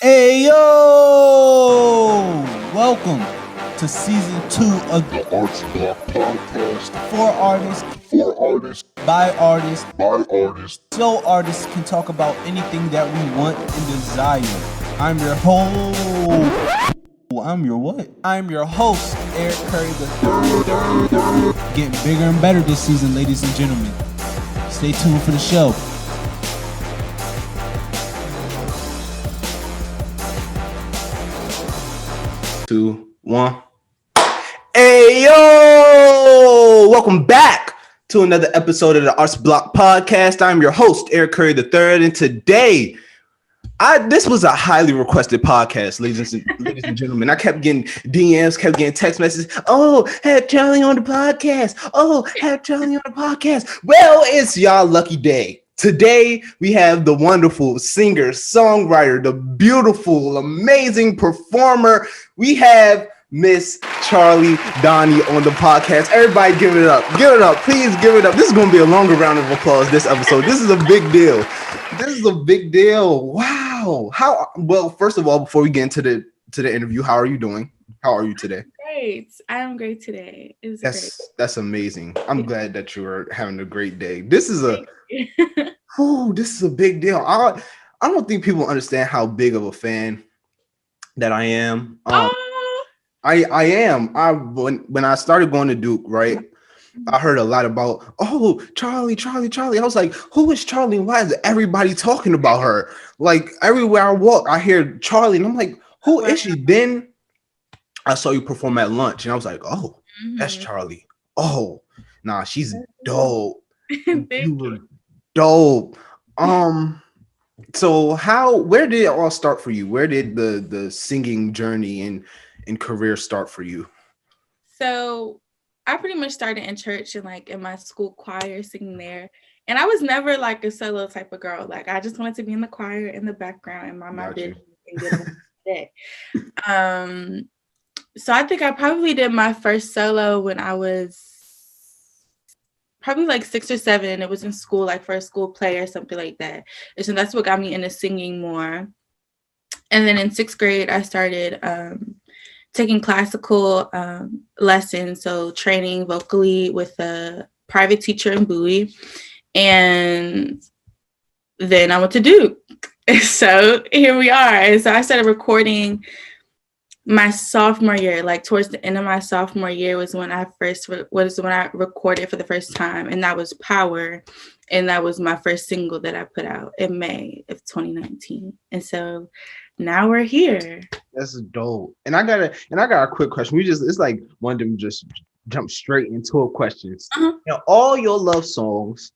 Hey yo! Welcome to season 2 of the Arts Block Podcast. For Artists, For artists, by artists, by artists. so artists can talk about anything that we want and desire. I'm your host. I'm your what? I'm your host, Eric Curry the third. Getting bigger and better this season, ladies and gentlemen. Stay tuned for the show. Two, one. Hey yo! Welcome back to another episode of the Arts Block Podcast. I'm your host, Eric Curry III, and today, this was a highly requested podcast, ladies and gentlemen. I kept getting DMs, kept getting text messages. Oh, have Charli on the podcast. Oh, have Charli on the podcast. Well, it's y'all lucky day. Today, we have the wonderful singer, songwriter, the beautiful, amazing performer. We have Miss Charli Dahni on the podcast. Everybody give it up. Give it up. Please give it up. This is going to be a longer round of applause this episode. This is a big deal. This is a big deal. Wow. Well, first of all, before we get into the interview, how are you doing? How are you today? Great. I am great today. It's great. That's amazing. I'm glad that you are having a great day. This is a big deal. I don't think people understand how big of a fan that I am. I am. When I started going to Duke, right? I heard a lot about, Charli. I was like, who is Charli and why is everybody talking about her? Like everywhere I walk, I hear Charli and I'm like, who is she? Then I saw you perform at lunch and I was like, oh, that's Charli. Oh, nah, she's dope. You were dope. So where did it all start for you? Where did the singing journey and career start for you? So I pretty much started in church and like in my school choir singing there. And I was never like a solo type of girl. Like I just wanted to be in the choir in the background and mind my business and get on with it. So I think I probably did my first solo when I was probably like 6 or 7. It was in school, like for a school play or something like that. And so that's what got me into singing more. And then in 6th grade, I started taking classical lessons, so training vocally with a private teacher in Bowie. And then I went to Duke. So here we are. And so I started recording my sophomore year, like towards the end of my sophomore year was when I recorded for the first time, and that was Power, and that was my first single that I put out in May of 2019. And so now we're here. That's dope. And I got a quick question. It's like one of them just jump straight into a questions. Now, all your love songs,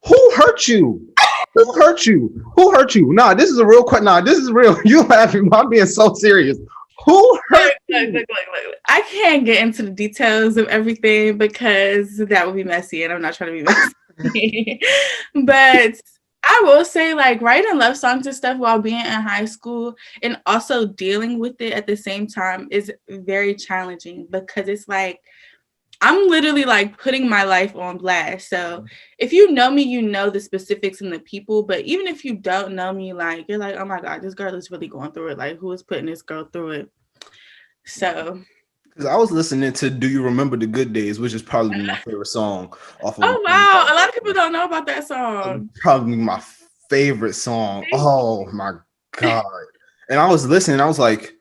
who hurt you? Who hurt you? Who hurt you? Nah, this is a real question. Nah, this is real. You laughing? I'm being so serious. Who hurt you? Look. I can't get into the details of everything because that would be messy, and I'm not trying to be messy. But I will say, like, writing love songs and stuff while being in high school and also dealing with it at the same time is very challenging because it's like I'm literally like putting my life on blast. So if you know me, you know the specifics and the people. But even if you don't know me, like you're like, oh my God, this girl is really going through it. Like, who is putting this girl through it? So because I was listening to Do You Remember the Good Days, which is probably my favorite song off of oh wow, a lot of people don't know about that song. Probably my favorite song. Oh my God. And I was listening, I was like,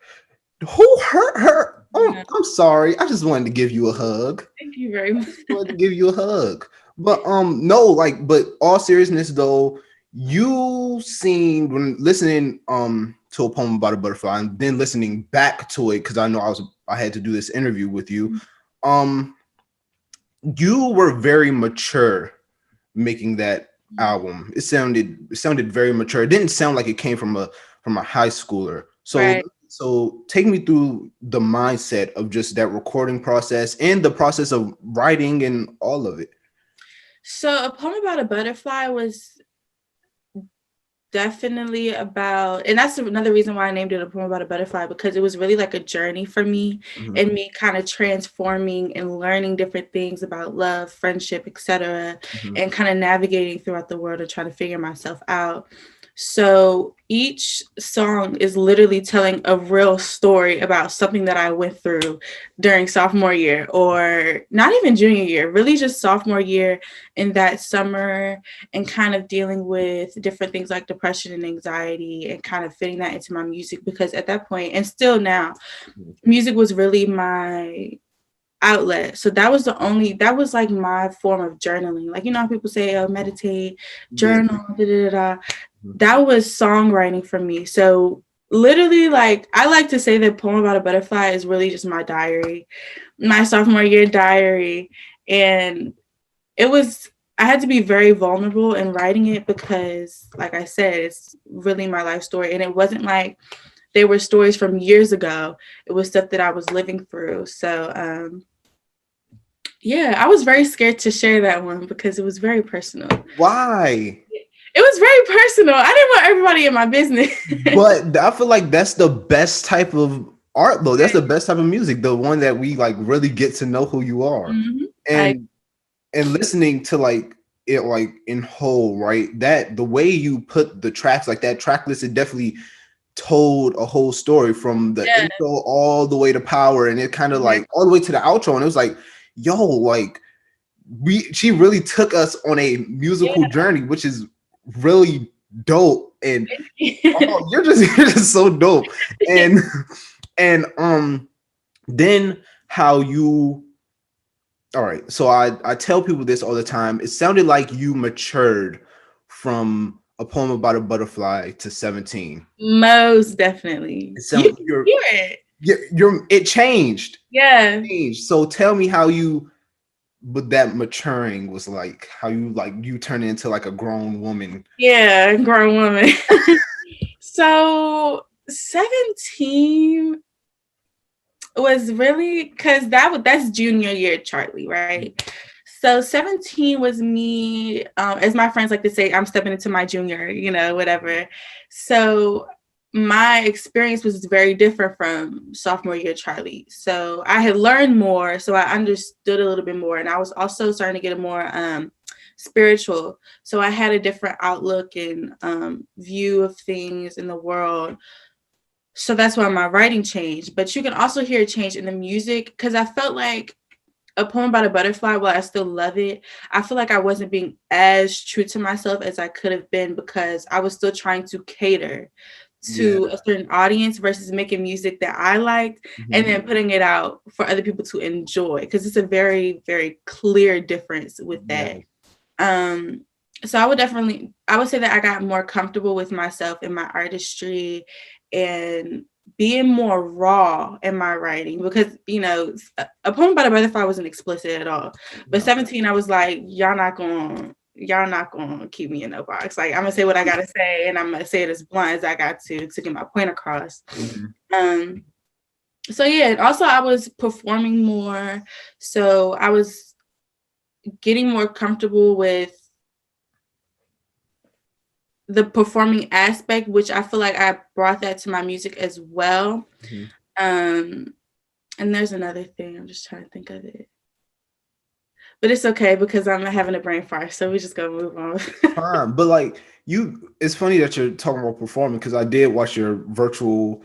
who hurt her? Oh, I'm sorry. I just wanted to give you a hug. Thank you very much. I wanted to give you a hug. But but all seriousness though, you seemed when listening to a poem about a butterfly and then listening back to it, because I know I had to do this interview with you. You were very mature making that album. It sounded very mature. It didn't sound like it came from a high schooler. So right. So take me through the mindset of just that recording process and the process of writing and all of it. So A Poem About a Butterfly was definitely about, and that's another reason why I named it A Poem About a Butterfly, because it was really like a journey for me and me kind of transforming and learning different things about love, friendship, etc., and kind of navigating throughout the world and trying to figure myself out. So each song is literally telling a real story about something that I went through during sophomore year, or not even junior year, really just sophomore year in that summer, and kind of dealing with different things like depression and anxiety and kind of fitting that into my music, because at that point, and still now, music was really my outlet. So that was like my form of journaling. Like, you know how people say, oh, meditate, Yeah. journal, da, da, da, da. That was songwriting for me. So literally, like, I like to say that Poem About a Butterfly is really just my diary, my sophomore year diary. And I had to be very vulnerable in writing it because, like I said, it's really my life story. And it wasn't like they were stories from years ago. It was stuff that I was living through. So, yeah, I was very scared to share that one because it was very personal. Why? It was very personal. I didn't want everybody in my business. But I feel like that's the best type of art, though. That's the best type of music, the one that we like really get to know who you are. Mm-hmm. And listening to like it like in whole, right? That the way you put the tracks, like that track list, it definitely told a whole story from the intro all the way to Power, and it kind of like all the way to the outro. And it was like, yo, like she really took us on a musical journey, which is really dope. And oh, you're just so dope. And then how you all right, so I tell people this all the time. It sounded like you matured from A Poem About a Butterfly to 17. Most definitely. It sounds it changed. Yeah. It changed. So tell me how you but that maturing was like, how you turn into like a grown woman. Yeah, grown woman. So 17 was really because that's junior year Charli, right? So 17 was me, as my friends like to say, I'm stepping into my junior, whatever. So my experience was very different from sophomore year Charli. So I had learned more, so I understood a little bit more, and I was also starting to get a more spiritual. So I had a different outlook and view of things in the world. So that's why my writing changed. But you can also hear a change in the music, because I felt like A Poem About a Butterfly, while I still love it, I feel like I wasn't being as true to myself as I could have been, because I was still trying to cater to a certain audience versus making music that I liked and then putting it out for other people to enjoy, because it's a very, very clear difference with that. So I would say that I got more comfortable with myself and my artistry and being more raw in my writing, because A Poem About a Butterfly wasn't explicit at all. But 17, I was like, y'all not gonna keep me in no box. Like, I'm gonna say what I gotta say, and I'm gonna say it as blunt as I got to get my point across. So yeah, and also I was performing more, so I was getting more comfortable with the performing aspect, which I feel like I brought that to my music as well. And there's another thing, I'm just trying to think of it. But it's okay because I'm having a brain fart, so we're just gonna move on. But like it's funny that you're talking about performing, because I did watch your virtual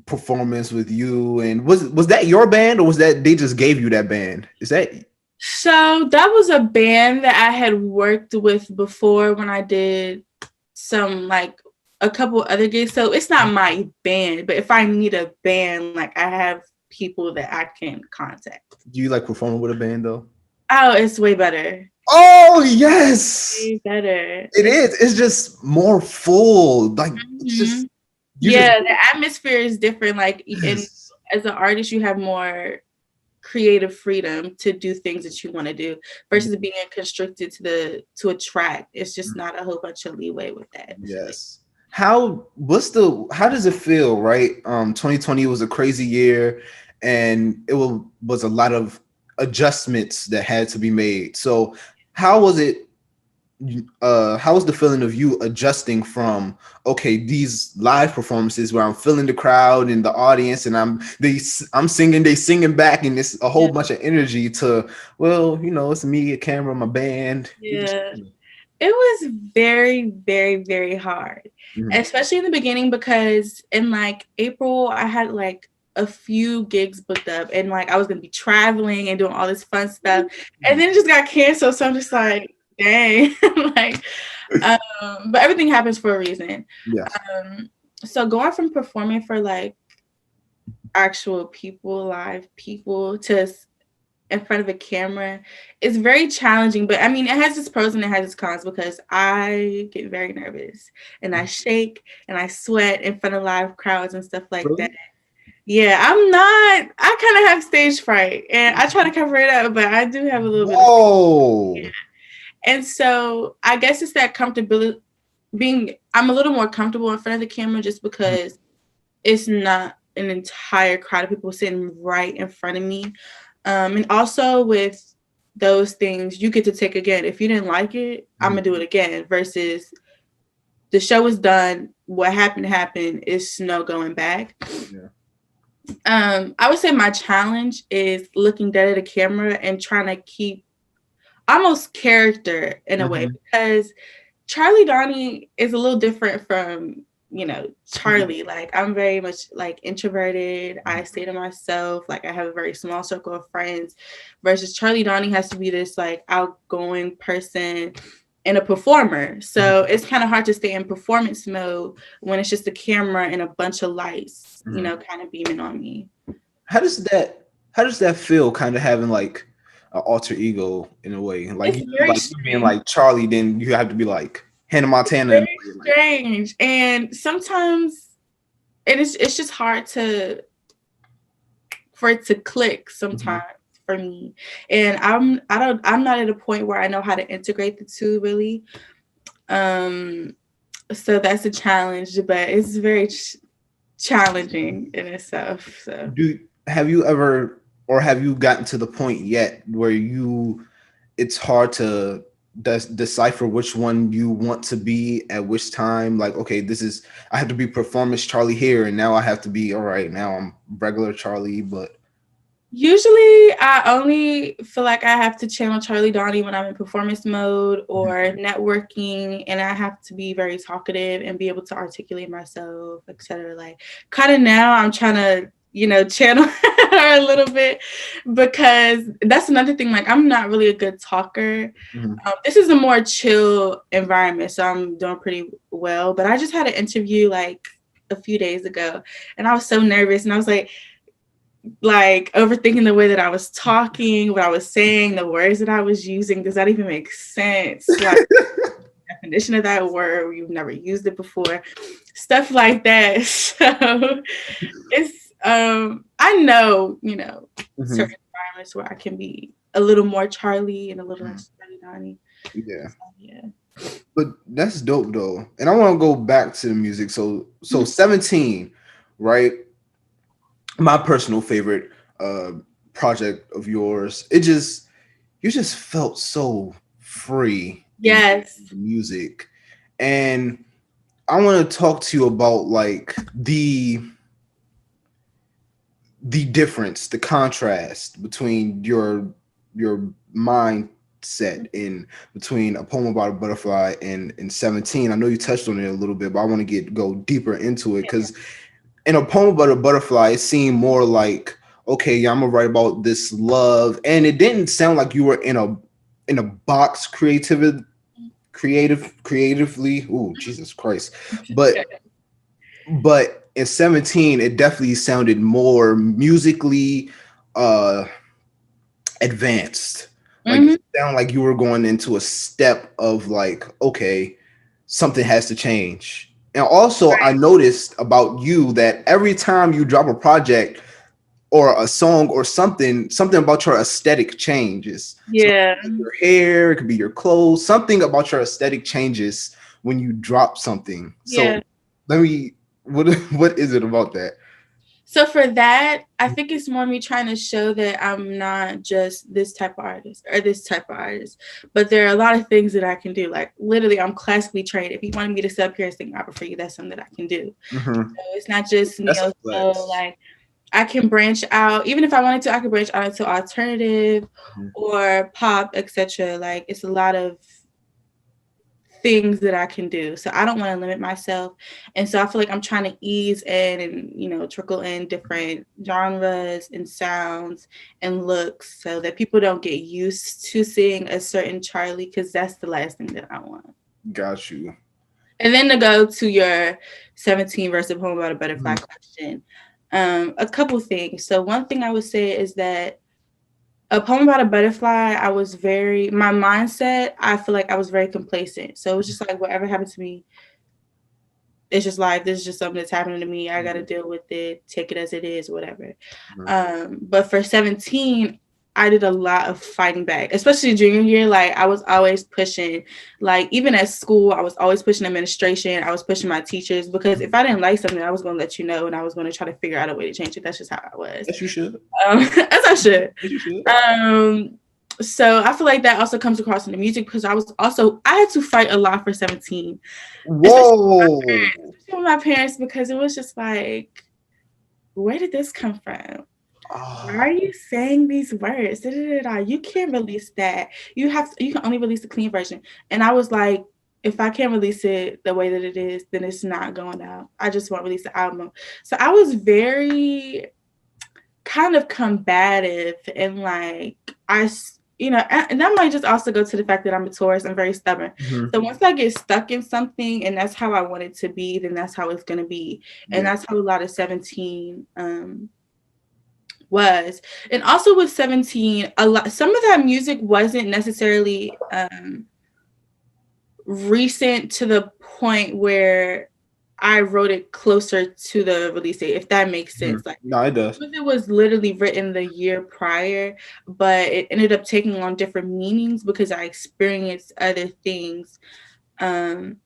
performance with you. And was that your band, or was that they just gave you that band? Is that So that was a band that I had worked with before when I did some like a couple other gigs. So it's not my band, but if I need a band, like I have people that I can contact. Do you like performing with a band though? Oh, it's way better. Oh yes, Way better. It's just more full. Like it's just the atmosphere is different. Like as an artist, you have more creative freedom to do things that you want to do versus being constricted to a track. It's just not a whole bunch of leeway with that. Yes. How does it feel, right? 2020 was a crazy year, and it was a lot of adjustments that had to be made. So how was it? How was the feeling of you adjusting from, okay, these live performances where I'm feeling the crowd and the audience, and I'm singing, they singing back, and it's a whole bunch of energy, to, well, it's me, a camera, my band. It was very, very, very hard, especially in the beginning because in like April, I had like a few gigs booked up and like I was going to be traveling and doing all this fun stuff. And then it just got canceled. So I'm just like, dang. Like, but everything happens for a reason. Yes. So going from performing for like actual people, live people, to in front of a camera is very challenging, but I mean, it has its pros and it has its cons because I get very nervous and I shake and I sweat in front of live crowds and stuff like Really? that. Yeah, I kind of have stage fright and I try to cover it up, but I do have a little bit of Whoa. yeah. And so I guess it's that comfortability I'm a little more comfortable in front of the camera just because it's not an entire crowd of people sitting right in front of me. And also with those things, you get to take again. If you didn't like it, I'm gonna do it again. Versus the show is done. What happened is no going back. Yeah. I would say my challenge is looking dead at a camera and trying to keep almost character in a way because Charli Dahni is a little different from Charli. Like I'm very much like introverted. I stay to myself. Like I have a very small circle of friends. Versus Charli Dahni has to be this like outgoing person and a performer. So it's kind of hard to stay in performance mode when it's just a camera and a bunch of lights, kind of beaming on me. How does that feel? Kind of having like an alter ego in a way, like you being like Charli, then you have to be like Hannah Montana. It's very strange, and sometimes it's just hard for it to click sometimes for me. And I'm not at a point where I know how to integrate the two really. So that's a challenge, but it's very challenging in itself. So have you gotten to the point yet where it's hard to decipher which one you want to be at which time? Like, okay, I have to be performance Charli here, and now I have to be all right. Now I'm regular Charli, but usually I only feel like I have to channel Charli Dahni when I'm in performance mode or networking, and I have to be very talkative and be able to articulate myself, etc. Like, kind of now I'm trying to channel her a little bit because that's another thing. Like, I'm not really a good talker. This is a more chill environment, so I'm doing pretty well. But I just had an interview like a few days ago, and I was so nervous, and I was like overthinking the way that I was talking, what I was saying, the words that I was using. Does that even make sense? Like definition of that word, you've never used it before, stuff like that. So it's I know, certain environments where I can be a little more Charli and a little less Charli Dahni. Yeah. So, yeah. But that's dope though. And I want to go back to the music. So 17, right? My personal favorite project of yours. You just felt so free. Yes. In the music. And I want to talk to you about like the difference, the contrast between your mindset in between A Poem About a Butterfly and 17. I know you touched on it a little bit, but I want to go deeper into it because in A Poem About a Butterfly, it seemed more like, okay, I'm gonna write about this love, and it didn't sound like you were in a box creatively. Oh, Jesus Christ! But in 17, it definitely sounded more musically advanced. Like it sounded like you were going into a step of like, okay, something has to change. And also, I noticed about you that every time you drop a project or a song or something about your aesthetic changes. Yeah. So your hair, it could be your clothes, something about your aesthetic changes when you drop something. So what is it about that? So for that, I think it's more me trying to show that I'm not just this type of artist or this type of artist, but there are a lot of things that I can do. Like literally, I'm classically trained. If you wanted me to sit up here and sing opera for you, that's something that I can do. So it's not just neo soul. Like I can branch out. Even if I wanted to, I could branch out into alternative or pop, etc. Like it's a lot of things that I can do. So I don't want to limit myself. And so I feel like I'm trying to ease in and, you know, trickle in different genres and sounds and looks so that people don't get used to seeing a certain Charli, because that's the last thing that I want. Got you. And then to go to your 17 versus Poem About a Butterfly question, a couple things. So one thing I would say is that A Poem About a Butterfly, my mindset, I feel like I was very complacent. So it was just like, whatever happened to me, it's just life. This is just something that's happening to me. I got to deal with it, take it as it is, whatever. But for 17, I did a lot of fighting back, especially junior year. Like, I was always pushing, like, even at school, I was always pushing administration. I was pushing my teachers, because if I didn't like something, I was going to let you know, and I was going to try to figure out a way to change it. That's just how I was. Yes, you should. As I should. Yes, you should. So I feel like that also comes across in the music, because I had to fight a lot for 17. Whoa. Especially with my parents, because it was just like, where did this come from? Why are you saying these words? You can't release that. You can only release the clean version. And I was like, if I can't release it the way that it is, then it's not going out. I just won't release the album. So I was very kind of combative, and like, and that might just also go to the fact that I'm a Taurus. I'm very stubborn. So once I get stuck in something and that's how I want it to be, then that's how it's going to be. And that's how a lot of 17 was. And also with 17, some of that music wasn't necessarily recent to the point where I wrote it closer to the release date, if that makes sense. Like, no, it does. It was literally written the year prior, but it ended up taking on different meanings because I experienced other things. And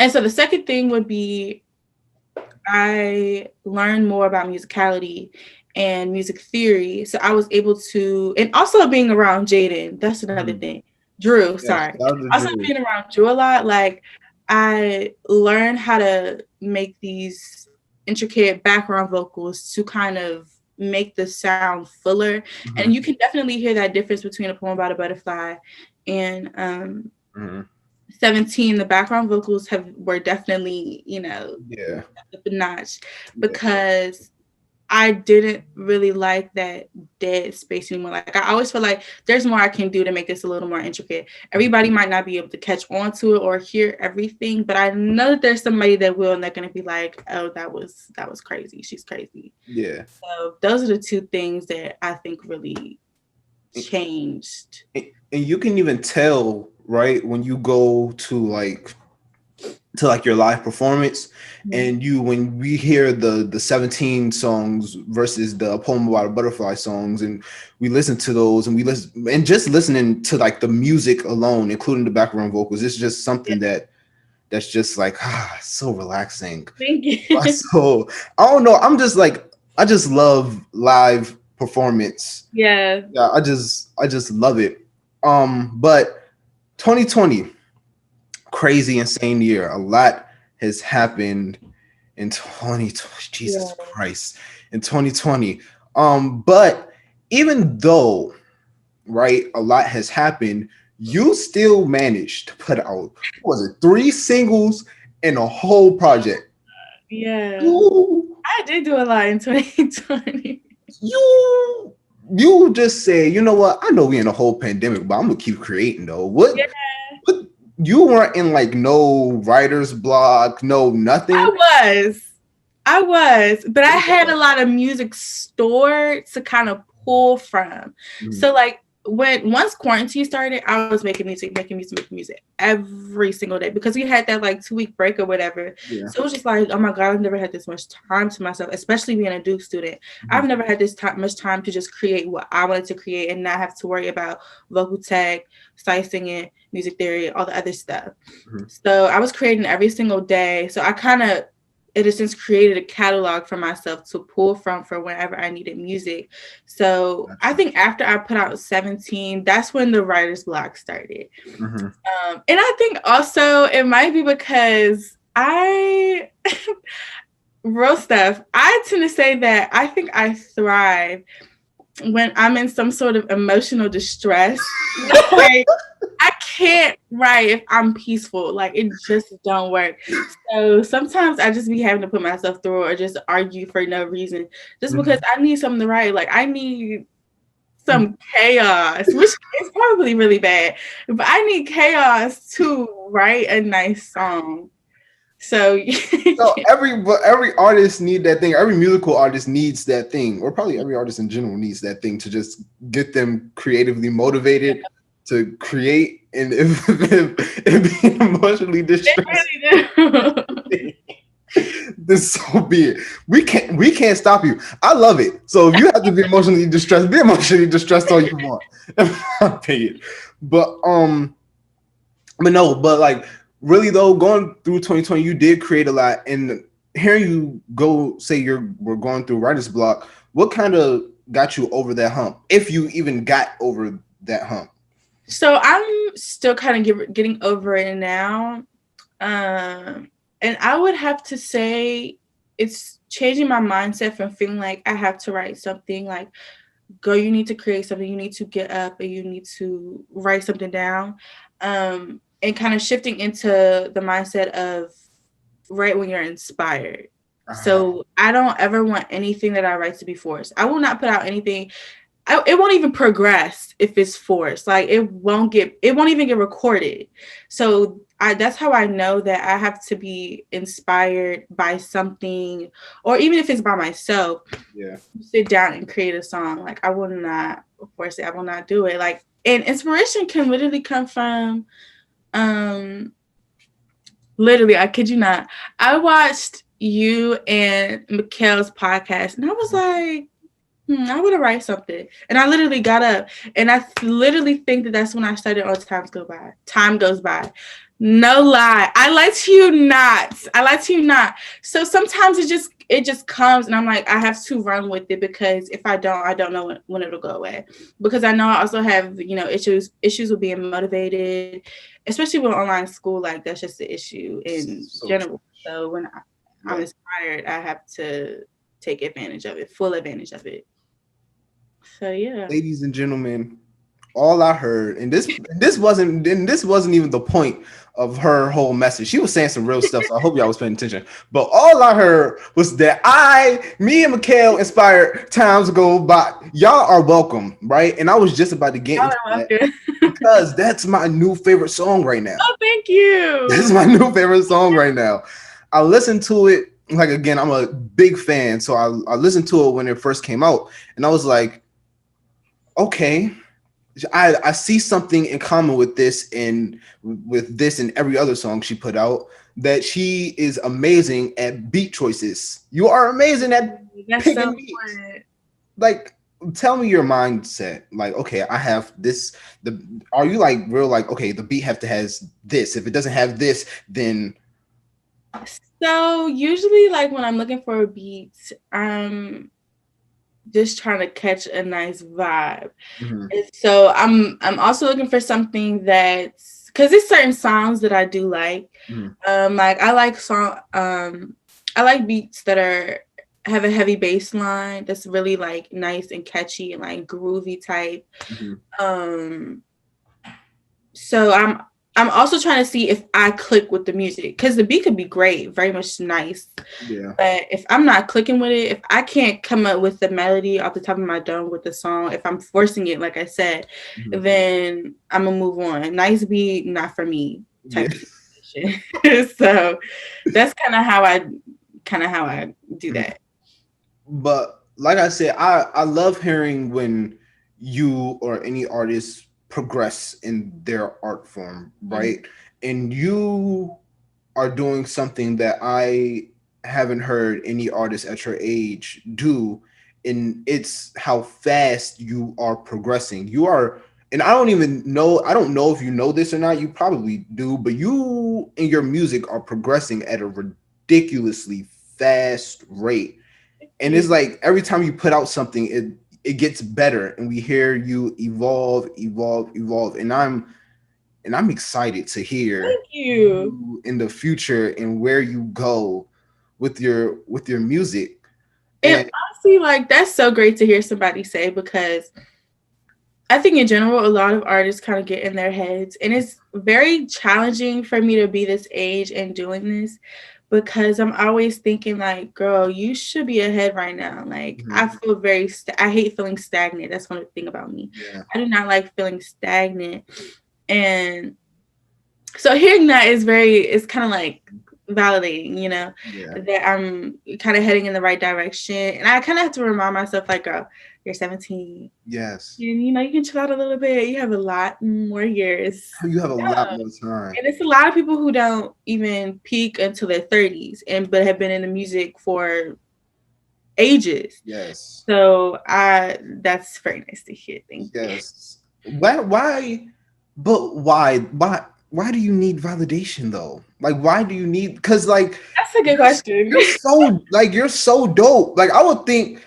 so the second thing would be, I learned more about musicality and music theory. So I was able to, and also being around Jaden, that's another thing. Drew, sorry. Also being around Drew a lot, like, I learned how to make these intricate background vocals to kind of make the sound fuller. And you can definitely hear that difference between A Poem About a Butterfly and 17. The background vocals were definitely, up a notch, because I didn't really like that dead space anymore. Like, I always feel like there's more I can do to make this a little more intricate. Everybody might not be able to catch on to it or hear everything, but I know that there's somebody that will, and they're going to be like, oh, that was crazy. She's crazy. Yeah. So those are the two things that I think really changed. And you can even tell, right, when you go to your live performance, and when we hear the 17 songs versus the Poem About a Butterfly songs, and we listen to those, and just listening to like the music alone, including the background vocals, it's just something that's just like so relaxing. Thank you. So I don't know, I just love live performance. Yeah, I just love it. But 2020, crazy, insane year. A lot has happened in 2020. Jesus Christ, in 2020. But even though, right, a lot has happened, you still managed to put out, 3 singles and a whole project. Yeah. I did do a lot in 2020. You just say, you know what? I know we in a whole pandemic, but I'm gonna keep creating though. What you weren't in like no writer's block, no nothing. I was, but I had a lot of music stored to kind of pull from. So like, once quarantine started, I was making music every single day, because we had that like 2-week break or whatever. So it was just like, oh my God, I've never had this much time to myself, especially being a Duke student. I've never had this much time to just create what I wanted to create and not have to worry about vocal tech, sight singing, music theory, all the other stuff. So I was creating every single day. So I kind of, in a sense, created a catalog for myself to pull from for whenever I needed music. So I think after I put out 17, that's when the writer's block started. And I think also it might be because I wrote stuff. I tend to say that I think I thrive when I'm in some sort of emotional distress. Like, I can't write if I'm peaceful. Like, it just don't work. So sometimes I just be having to put myself through or just argue for no reason, just because I need something to write. Like, I need some chaos, which is probably really bad, but I need chaos to write a nice song. So, So every artist need that thing. Every musical artist needs that thing, or probably every artist in general needs that thing to just get them creatively motivated to create. And if being emotionally distressed, then so be it. We can't stop you. I love it. So if you have to be emotionally distressed all you want. In my opinion. But no, but like really though, going through 2020, you did create a lot. And hearing you go say we're going through writer's block, what kind of got you over that hump? If you even got over that hump. So I'm still kind of getting over it now. And I would have to say it's changing my mindset from feeling like I have to write something. Like, girl, you need to create something. You need to get up and you need to write something down. And kind of shifting into the mindset of write when you're inspired. So I don't ever want anything that I write to be forced. I will not put out anything. It won't even progress if it's forced. Like, it won't even get recorded. So that's how I know that I have to be inspired by something, or even if it's by myself. Yeah. Sit down and create a song. Like, I will not force it. I will not do it. Like, and inspiration can literally come from, literally, I kid you not. I watched you and Mikhail's podcast, and I was like, I want to write something. And I literally got up, and I literally think that that's when I started on Time Goes By. No lie. I lie to you not. So sometimes it just comes, and I'm like, I have to run with it, because if I don't know when it'll go away. Because I know I also have, issues with being motivated, especially with online school. Like, that's just the issue in general. So when I'm inspired, I have to take advantage of it, full advantage of it. So yeah, ladies and gentlemen, all I heard, and this wasn't even the point of her whole message. She was saying some real stuff, so I hope y'all was paying attention. But all I heard was that me and Mikhail inspired Times Go By. Y'all are welcome, right? And I was just about to get into that because that's my new favorite song right now. Oh, thank you. This is my new favorite song right now. I listened to it, like, again, I'm a big fan, so I listened to it when it first came out, and I was like, okay, I see something in common with this and every other song she put out, that she is amazing at beat choices. You are amazing at picking beats. Like, tell me your mindset. Like, okay, I have this. Are you like real like, okay, the beat has this. If it doesn't have this, then. So usually, like, when I'm looking for a beat, I'm just trying to catch a nice vibe. Mm-hmm. And so I'm also looking for something that's, because there's certain songs that I do like. Mm-hmm. Like, I like beats that have a heavy bass line that's really like nice and catchy and like groovy type. Mm-hmm. So I'm also trying to see if I click with the music, because the beat could be great, very much nice. Yeah. But if I'm not clicking with it, if I can't come up with the melody off the top of my dome with the song, if I'm forcing it, like I said, then I'm gonna move on. Nice beat, not for me type of situation. So that's kind of how I do that. But like I said, I love hearing when you or any artist progress in their art form, right? And you are doing something that I haven't heard any artist at your age do, and it's how fast you are progressing. You are, and I don't know if you know this or not, you probably do, but you and your music are progressing at a ridiculously fast rate. And it's like every time you put out something, it gets better, and we hear you evolve, and I'm excited to hear Thank you in the future and where you go with your music. And honestly, like, that's so great to hear somebody say, because I think in general, a lot of artists kind of get in their heads, and it's very challenging for me to be this age and doing this, because I'm always thinking like, girl, you should be ahead right now. Like, I feel I hate feeling stagnant. That's one thing about me. Yeah. I do not like feeling stagnant. And so hearing that it's kind of like validating, that I'm kind of heading in the right direction. And I kind of have to remind myself, like, girl, you're 17. Yes. And, you can chill out a little bit. You have a lot more years. You have a lot more time. And it's a lot of people who don't even peak until their 30s, but have been in the music for ages. Yes. So that's very nice to hear. Thank you. Yes. Why? But why do you need validation though? Like, why do you need? Because like, that's a good question. You're so dope. Like, I would think,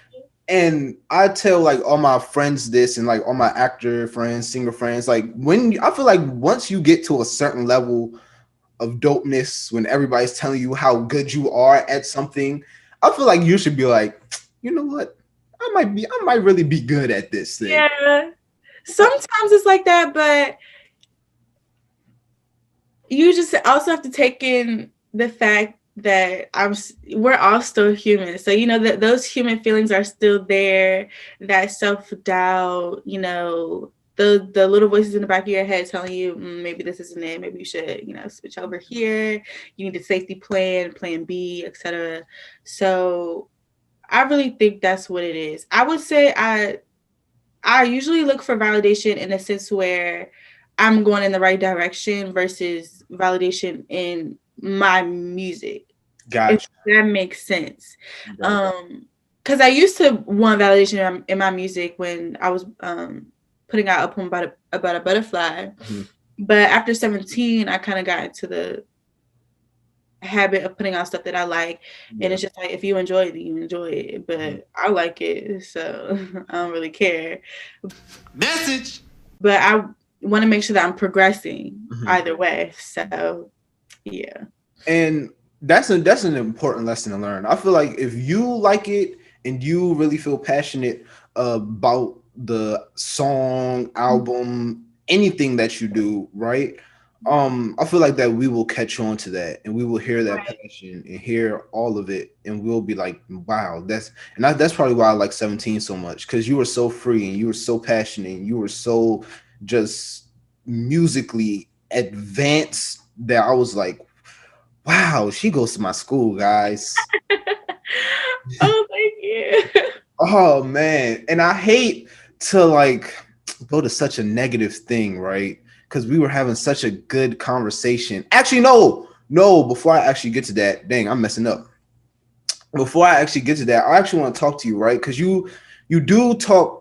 and I tell like all my friends this, and like all my actor friends, singer friends, like, I feel like once you get to a certain level of dopeness, when everybody's telling you how good you are at something, I feel like you should be like, you know what? I might really be good at this thing. Yeah. Sometimes it's like that, but you just also have to take in the fact that we're all still human. So, that those human feelings are still there, that self-doubt, the little voices in the back of your head telling you, maybe this isn't it, maybe you should, switch over here. You need a safety plan B, etc. So I really think that's what it is. I would say I usually look for validation in a sense where I'm going in the right direction versus validation in my music. Gotcha. If that makes sense. Because I used to want validation in my music when I was putting out a poem about a butterfly. Mm-hmm. But after 17, I kind of got into the habit of putting out stuff that I like. Yeah. And it's just like, if you enjoy it, you enjoy it. But I like it, so I don't really care. Message. But I want to make sure that I'm progressing either way. So yeah. And that's an important lesson to learn. I feel like if you like it and you really feel passionate about the song, album, anything that you do, right? I feel like that we will catch on to that, and we will hear that passion and hear all of it, and we'll be like, wow, that's probably why I like 17 so much, because you were so free and you were so passionate and you were so just musically advanced that I was like, wow, she goes to my school, guys. Oh, thank you. Oh man, and I hate to like go to such a negative thing, right? Because we were having such a good conversation. Actually, no. Before I actually get to that, dang, I'm messing up. Before I actually get to that, I actually want to talk to you, right? Because you do talk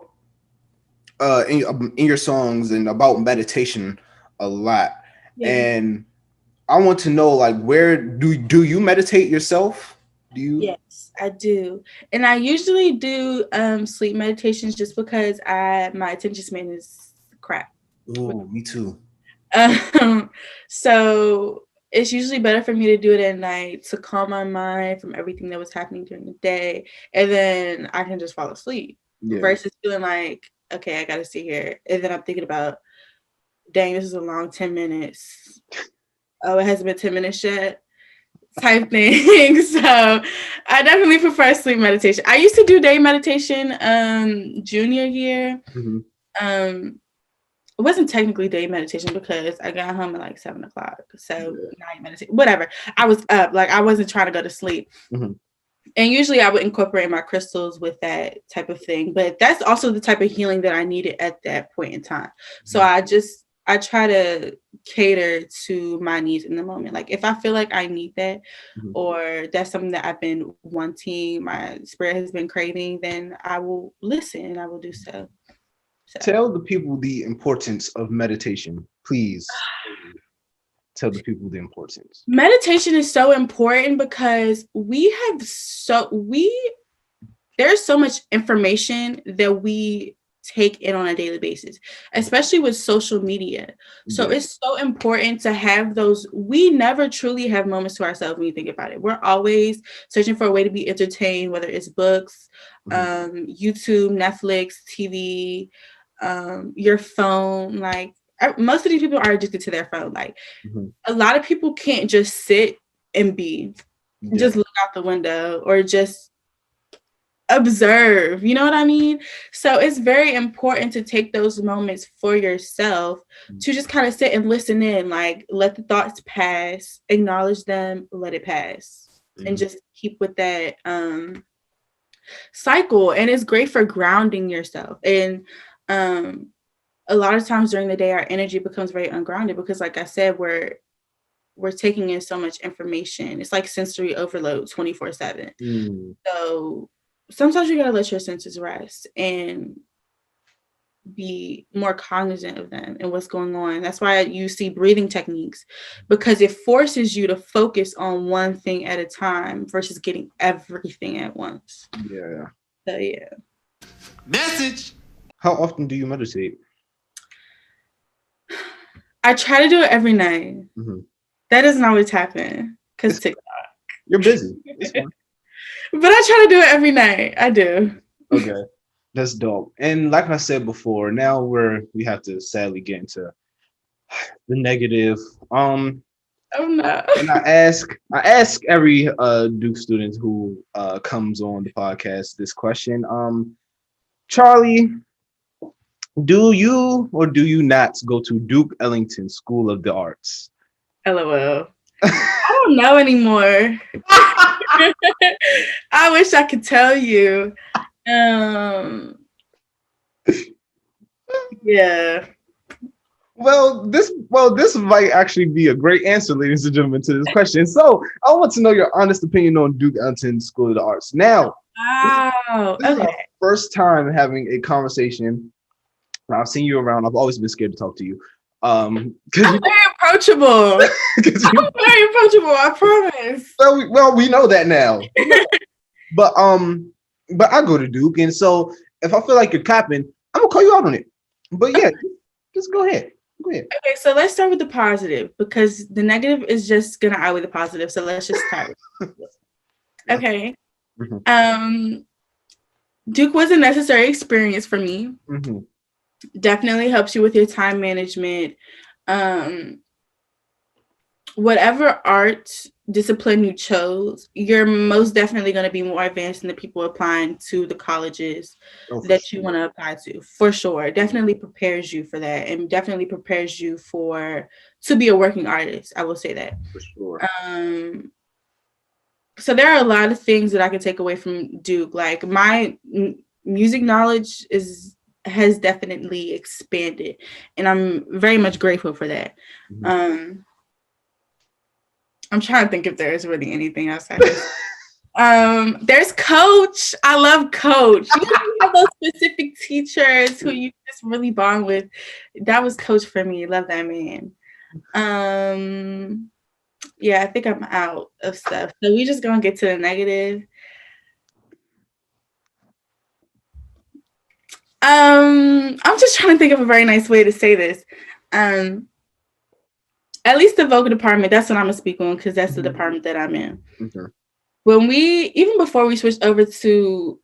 in your songs and about meditation a lot, and I want to know, like, where do you meditate yourself? Do you? Yes, I do, and I usually do sleep meditations just because my attention span is crap. Oh, me too. So it's usually better for me to do it at night to calm my mind from everything that was happening during the day, and then I can just fall asleep. Versus feeling like, okay, I gotta sit here, and then I'm thinking about, dang, this is a long 10 minutes. Oh, it hasn't been 10 minutes yet, type thing. So I definitely prefer sleep meditation. I used to do day meditation junior year. It wasn't technically day meditation because I got home at like 7 o'clock. So night meditation, whatever. I was up, like I wasn't trying to go to sleep. And usually I would incorporate my crystals with that type of thing. But that's also the type of healing that I needed at that point in time. So I try to cater to my needs in the moment. Like if I feel like I need that, or that's something that I've been wanting, my spirit has been craving, then I will listen and I will do so. Tell the people the importance of meditation, please. Tell the people the importance. Meditation is so important because there's so much information that we take in on a daily basis, especially with social media. So it's so important to have those. We never truly have moments to ourselves when you think about it. We're always searching for a way to be entertained, whether it's books, YouTube, Netflix, TV, your phone. Like most of these people are addicted to their phone. Like a lot of people can't just sit and just look out the window or just observe, you know what I mean? So it's very important to take those moments for yourself to just kind of sit and listen in, like let the thoughts pass, acknowledge them, let it pass, and just keep with that cycle. And it's great for grounding yourself. And a lot of times during the day, our energy becomes very ungrounded because, like I said, we're taking in so much information. It's like sensory overload 24/7. So sometimes you gotta let your senses rest and be more cognizant of them and what's going on. That's why you see breathing techniques, because it forces you to focus on one thing at a time versus getting everything at once. Yeah. So yeah. Message. How often do you meditate? I try to do it every night. That doesn't always happen because TikTok. You're busy. It's fine. But I try to do it every night. I do. Okay. That's dope. And like I said before, now we have to sadly get into the negative. Oh no. And I ask every Duke student who comes on the podcast this question. Charlie, do you or do you not go to Duke Ellington School of the Arts? LOL. I don't know anymore. I wish I could tell you. Yeah. Well, this might actually be a great answer, ladies and gentlemen, to this question. So I want to know your honest opinion on Duke Ellington School of the Arts. Now, wow. This is our first time having a conversation. I've seen you around. I've always been scared to talk to you. I'm very approachable. I promise. Well, we know that now. But I go to Duke, and so if I feel like you're capping, I'm gonna call you out on it. But yeah, just go ahead. Okay, so let's start with the positive, because the negative is just gonna outweigh the positive. So let's just start. Okay. Duke was a necessary experience for me. Definitely helps you with your time management. Whatever art discipline you chose, you're most definitely going to be more advanced than the people applying to the colleges that you want to apply to. For sure. Definitely prepares you for that, and definitely prepares you to be a working artist. I will say that. For sure. So there are a lot of things that I can take away from Duke. Like my music knowledge has definitely expanded, and I'm very much grateful for that. I'm trying to think if there's really anything else. There's Coach. I love Coach. You have those specific teachers who you just really bond with. That was Coach for me. Love that man. Yeah, I think I'm out of stuff. So we just gonna get to the negative. I'm just trying to think of a very nice way to say this. At least the vocal department, that's what I'm gonna speak on, because that's the department that I'm in. When even before we switched over to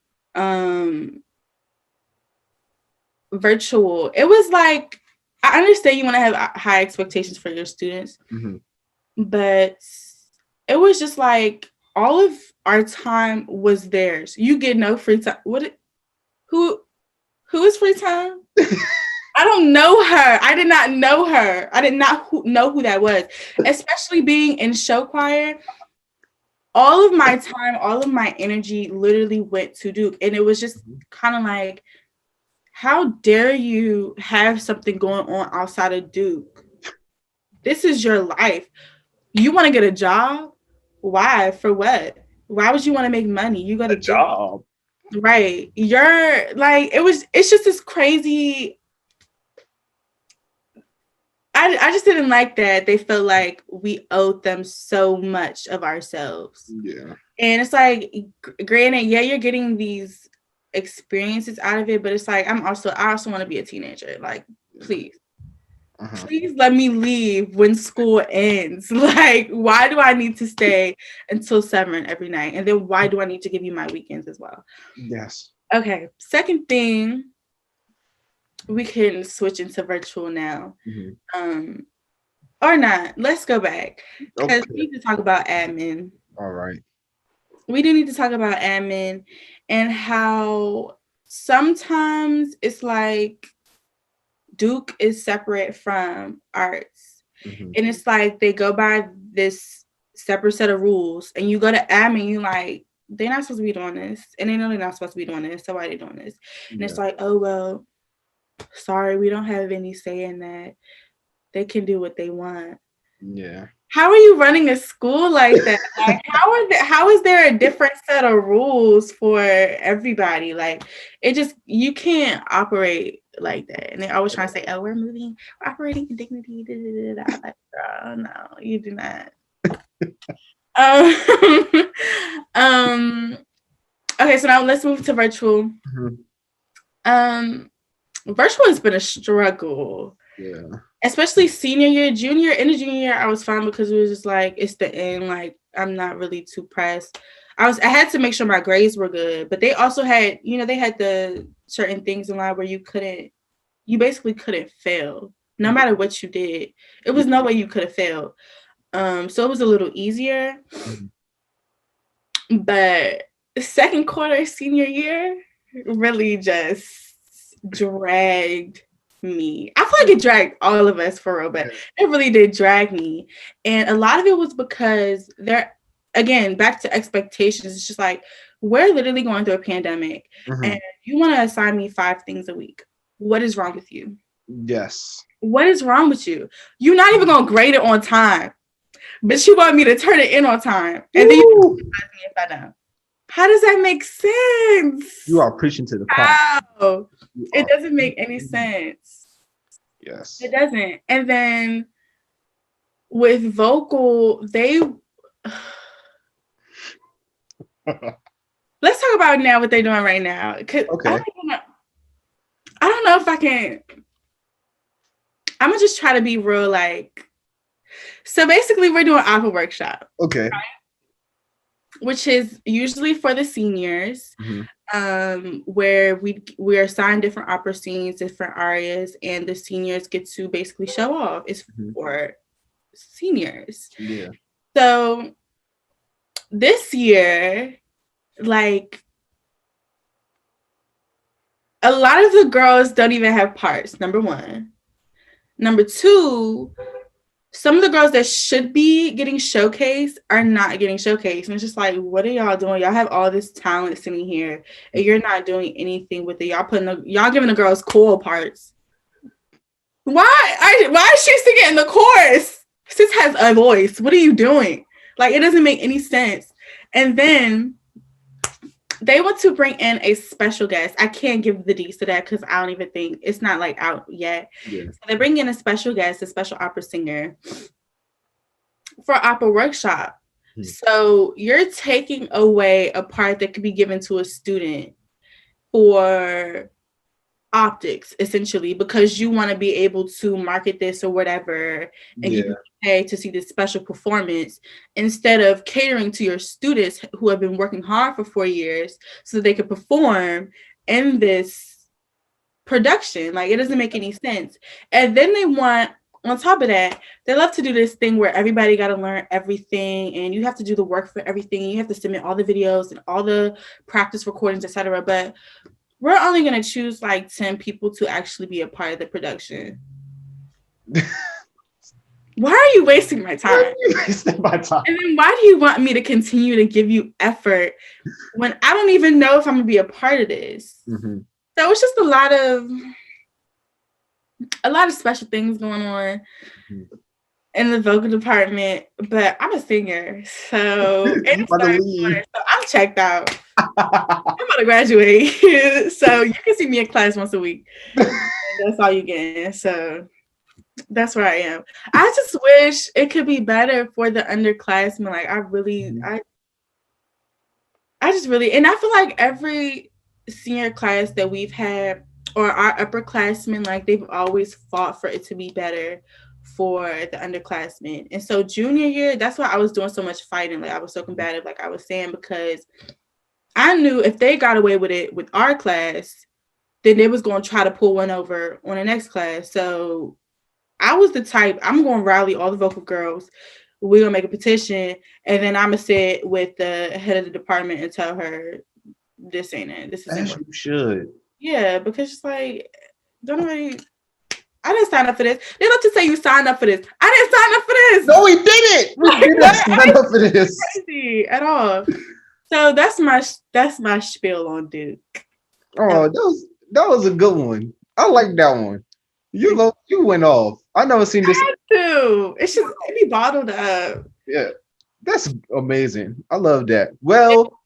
virtual, it was like, I understand you want to have high expectations for your students, but it was just like all of our time was theirs. You get no free time. Who is free time? I don't know her. I did not know her. I did not know who that was. Especially being in show choir, all of my time, all of my energy literally went to Duke. And it was just kind of like, how dare you have something going on outside of Duke? This is your life. You want to get a job? Why? For what? Why would you want to make money? You got a job. Right. You're like, it's just this crazy. I just didn't like that. They felt like we owed them so much of ourselves. Yeah. And it's like, granted, yeah, you're getting these experiences out of it, but it's like I also want to be a teenager. Like, please. Uh-huh. Please let me leave when school ends. Like, why do I need to stay until 7 every night? And then why do I need to give you my weekends as well? Yes. Okay. Second thing, we can switch into virtual now. Mm-hmm. Or not. Let's go back. Because Okay. we need to talk about admin. All right. We do need to talk about admin and how sometimes it's like Duke is separate from arts. Mm-hmm. And it's like they go by this separate set of rules. And you go to admin, you like, they're not supposed to be doing this. And they know they're not supposed to be doing this. So why are they doing this? And it's like, oh, well, sorry, we don't have any say in that. They can do what they want. Yeah. How are you running a school like that? Like, how is there a different set of rules for everybody? Like, you can't operate like that. And they're always trying to say, oh, we're operating in dignity. Da, da, da, da. Like, girl, no, you do not. Okay, so now let's move to virtual. Mm-hmm. Virtual has been a struggle. Yeah. Especially senior year, junior year, I was fine because it was just like, it's the end. Like, I'm not really too pressed. I had to make sure my grades were good, but they also had, they had the certain things in line where you basically couldn't fail no matter what you did. It was no way you could have failed. So it was a little easier, but second quarter senior year really just dragged me. I feel like it dragged all of us for real, but it really did drag me. And a lot of it was because again, back to expectations. It's just like, we're literally going through a pandemic and you want to assign me 5 things a week. What is wrong with you? Yes. What is wrong with you? You're not even going to grade it on time, but you want me to turn it in on time. And then you ask me if I don't. How does that make sense? You are preaching to the choir. How? It doesn't make any sense. Yes. It doesn't. And then with vocal, let's talk about now what they're doing right now. Okay. I don't know if I can. I'm gonna just try to be real. Like, so basically, we're doing opera workshop. Okay. Right? Which is usually for the seniors, where we are assigned different opera scenes, different arias, and the seniors get to basically show off. It's for seniors. Yeah. So this year, like, a lot of the girls don't even have parts, number one. Number two, some of the girls that should be getting showcased are not getting showcased. And it's just like, what are y'all doing? Y'all have all this talent sitting here and you're not doing anything with it. Y'all giving the girls choral parts. Why is she singing in the chorus? Sis has a voice. What are you doing? Like, it doesn't make any sense. And then they want to bring in a special guest. I can't give the deets to that because I don't even think it's not like out yet. Yeah. So they bring in a special guest, a special opera singer for opera workshop. So you're taking away a part that could be given to a student for optics, essentially, because you want to be able to market this or whatever and you pay to see this special performance instead of catering to your students who have been working hard for 4 years so they could perform in this production. Like, it doesn't make any sense. And then they want, on top of that, they love to do this thing where everybody got to learn everything and you have to do the work for everything. You have to submit all the videos and all the practice recordings, etc. But we're only going to choose like 10 people to actually be a part of the production. Why are you wasting my time? Wasting my time. And then why do you want me to continue to give you effort when I don't even know if I'm going to be a part of this? So it's just a lot of special things going on in the vocal department, but I'm a singer, so I'm checked out. I'm about to graduate, so you can see me in class once a week. That's all you get. So that's where I am. I just wish it could be better for the underclassmen. Like, I just really, and I feel like every senior class that we've had, or our upperclassmen, like they've always fought for it to be better for the underclassmen. And so junior year, that's why I was doing so much fighting. Like I was so combative, like I was saying, because I knew if they got away with it with our class, then they was going to try to pull one over on the next class. So I was the type, I'm going to rally all the vocal girls. We're going to make a petition, and then I'm going to sit with the head of the department and tell her, this ain't it. This isn't As what you should. Yeah, because it's like, don't nobody, I didn't sign up for this. They love to say you signed up for this. I didn't sign up for this. No, we didn't. We didn't sign up for this. Crazy at all. So that's my spiel on Duke. Oh, that was a good one. I like that one. You went off. I never seen this. Too. It's just it be bottled up. Yeah, that's amazing. I love that. Well,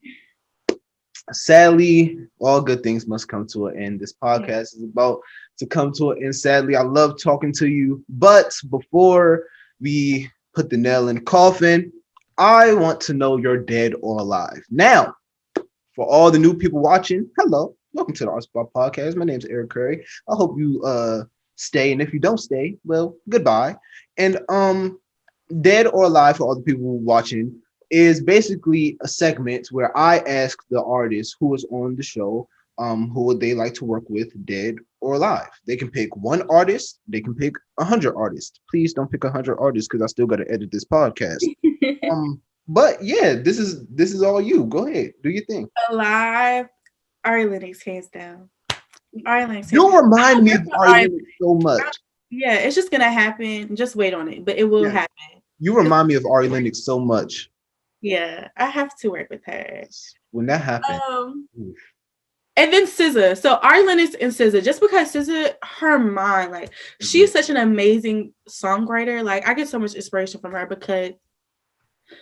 sadly, all good things must come to an end. This podcast is about to come to an end. Sadly, I love talking to you, but before we put the nail in the coffin, I want to know you're dead or alive. Now, for all the new people watching, hello, welcome to the Arts Block Podcast. My name's Eric Curry. I hope you stay, and if you don't stay, well, goodbye. And dead or alive, for all the people watching, is basically a segment where I ask the artist who is on the show who would they like to work with, dead or alive. They can pick one artist, they can pick 100 artists. Please don't pick 100 artists because I still got to edit this podcast. But yeah, this is all you. Go ahead, do your thing. Alive, Ari Lennox, hands down. Ari Lennox. You remind me of Ari Lennox so much. Yeah, it's just gonna happen. Just wait on it, but it will happen. You remind me of Ari Lennox so much. Yeah, I have to work with her. When that happened. And then SZA. So Ari Lennox and SZA, just because SZA, her mind, like she's such an amazing songwriter. Like I get so much inspiration from her because,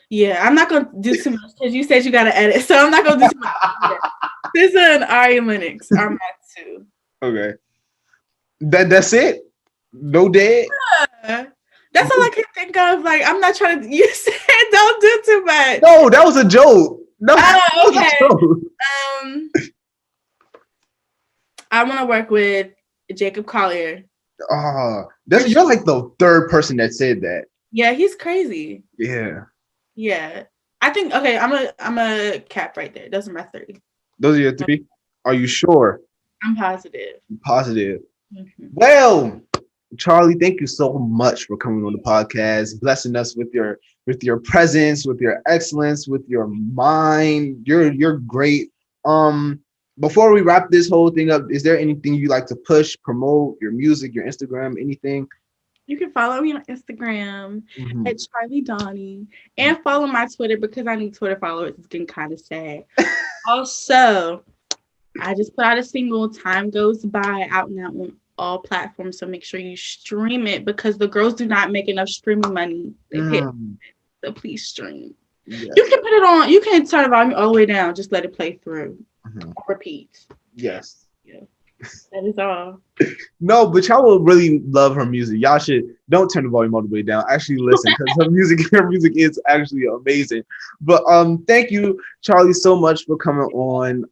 yeah, I'm not gonna do too much because you said you gotta edit, so I'm not gonna do too much. SZA and Ari Lennox are my two. Okay, that's it. No dead. Yeah. That's all I can think of. Like I'm not trying to. You said don't do too much. No, that was a joke. No, okay. I want to work with Jacob Collier. You're like the third person that said that. Yeah, he's crazy. Yeah. I think I'm a cap right there. Those are my three. Those are your three? Are you sure? I'm positive. Positive. Mm-hmm. Well, Charlie, thank you so much for coming on the podcast, blessing us with your presence, with your excellence, with your mind. You're great. Before we wrap this whole thing up, is there anything you like to push, promote, your music, your Instagram, anything? You can follow me on Instagram at Charli Dahni and follow my Twitter because I need Twitter followers. It's getting kind of sad. Also, I just put out a single, Time Goes By, out now on all platforms. So make sure you stream it because the girls do not make enough streaming money. They pay, so please stream. Yes. You can put it on. You can turn the volume all the way down. Just let it play through. Repeat. Yes. Yeah. That is all. No, but y'all will really love her music. Y'all don't turn the volume all the way down. Actually listen, because her music is actually amazing. But thank you, Charlie, so much for coming on.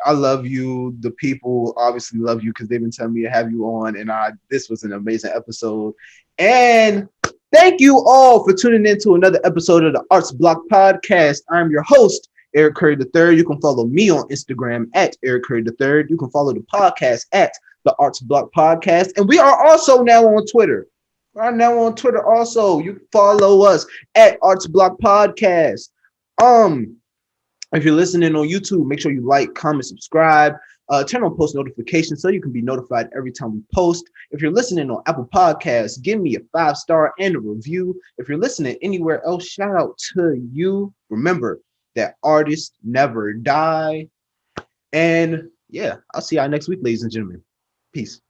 I love you. The people obviously love you because they've been telling me to have you on, and this was an amazing episode. And thank you all for tuning in to another episode of the Arts Block Podcast. I'm your host, Eric Curry III. You can follow me on Instagram at Eric Curry III. You can follow the podcast at the Arts Block Podcast. And we are also now on Twitter. Also. You can follow us at Arts Block Podcast. If you're listening on YouTube, make sure you like, comment, subscribe, turn on post notifications so you can be notified every time we post. If you're listening on Apple Podcasts, give me a 5-star and a review. If you're listening anywhere else, shout out to you. Remember that artists never die. And yeah, I'll see y'all next week, ladies and gentlemen. Peace.